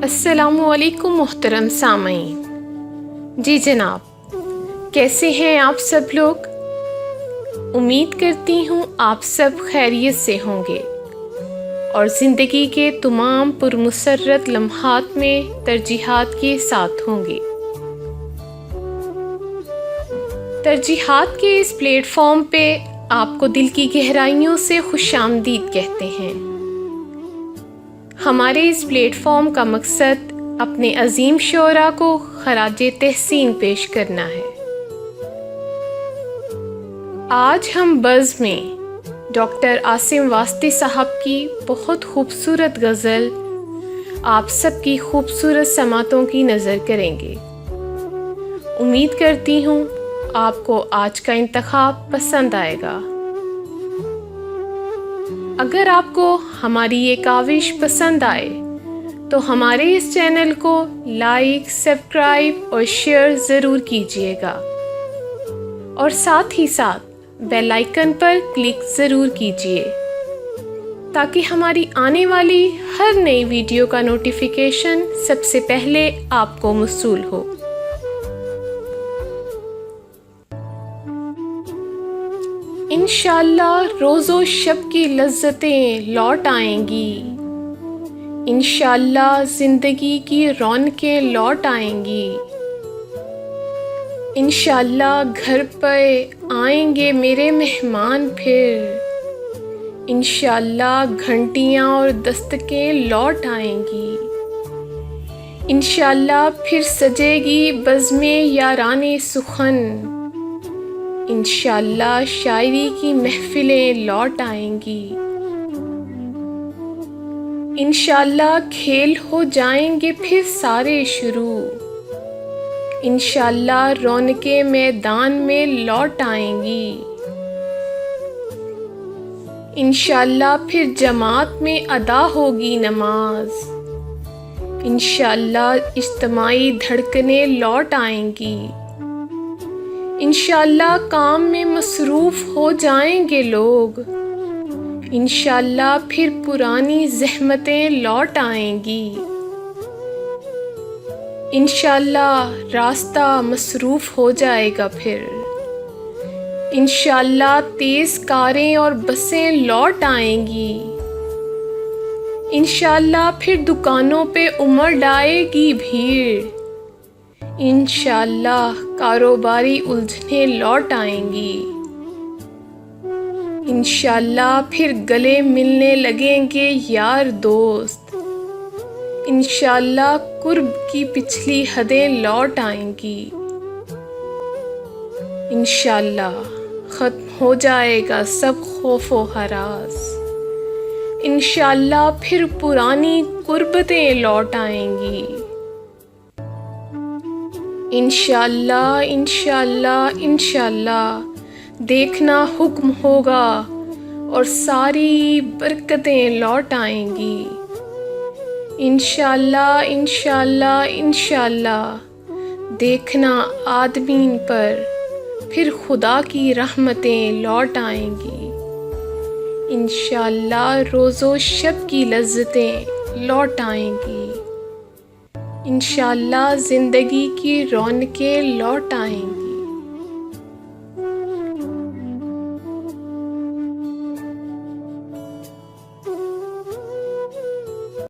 السلام علیکم محترم سامعین. جی جناب، کیسے ہیں آپ سب لوگ؟ امید کرتی ہوں آپ سب خیریت سے ہوں گے اور زندگی کے تمام پرمسرت لمحات میں ترجیحات کے ساتھ ہوں گے. ترجیحات کے اس پلیٹ فارم پہ آپ کو دل کی گہرائیوں سے خوش آمدید کہتے ہیں. ہمارے اس پلیٹ فارم کا مقصد اپنے عظیم شعراء کو خراج تحسین پیش کرنا ہے. آج ہم بز میں ڈاکٹر عاصم واسطی صاحب کی بہت خوبصورت غزل آپ سب کی خوبصورت سماعتوں کی نظر کریں گے. امید کرتی ہوں آپ کو آج کا انتخاب پسند آئے گا. اگر آپ کو ہماری یہ کاوش پسند آئے تو ہمارے اس چینل کو لائک، سبسکرائب اور شیئر ضرور کیجیے گا اور ساتھ ہی ساتھ بیل آئیکن پر کلک ضرور کیجیے تاکہ ہماری آنے والی ہر نئی ویڈیو کا نوٹیفیکیشن سب سے پہلے آپ کو موصول ہو. انشاءاللہ روز و شب کی لذتیں لوٹ آئیں گی، انشاءاللہ زندگی کی رونقیں لوٹ آئیں گی، انشاءاللہ گھر پہ آئیں گے میرے مہمان پھر، انشاءاللہ گھنٹیاں اور دستکیں لوٹ آئیں گی، انشاءاللہ پھر سجے گی بزمیں یاران سخن، انشاءاللہ شاعری کی محفلیں لوٹ آئیں گی، انشاءاللہ کھیل ہو جائیں گے پھر سارے شروع، انشاءاللہ رونقیں میدان میں لوٹ آئیں گی، انشاءاللہ پھر جماعت میں ادا ہوگی نماز، انشاءاللہ اجتماعی دھڑکنیں لوٹ آئیں گی، انشاءاللہ کام میں مصروف ہو جائیں گے لوگ، انشاءاللہ پھر پرانی زحمتیں لوٹ آئیں گی، انشاءاللہ راستہ مصروف ہو جائے گا پھر، انشاءاللہ تیز کاریں اور بسیں لوٹ آئیں گی، انشاءاللہ پھر دکانوں پہ امڑ آئے گی بھیڑ، انشاءاللہ کاروباری الجھنیں لوٹ آئیں گی، انشاءاللہ پھر گلے ملنے لگیں گے یار دوست، انشاءاللہ قرب کی پچھلی حدیں لوٹ آئیں گی، انشاءاللہ ختم ہو جائے گا سب خوف و ہراس، انشاءاللہ پھر پرانی قربتیں لوٹ آئیں گی، انشاءاللہ انشاءاللہ انشاءاللہ دیکھنا حکم ہوگا اور ساری برکتیں لوٹ آئیں گی، انشاءاللہ انشاءاللہ انشاءاللہ دیکھنا آدمین پر پھر خدا کی رحمتیں لوٹ آئیں گی، انشاءاللہ روز و شب کی لذتیں لوٹ آئیں گی، انشاءاللہ زندگی کی رونقیں لوٹ آئیں گی.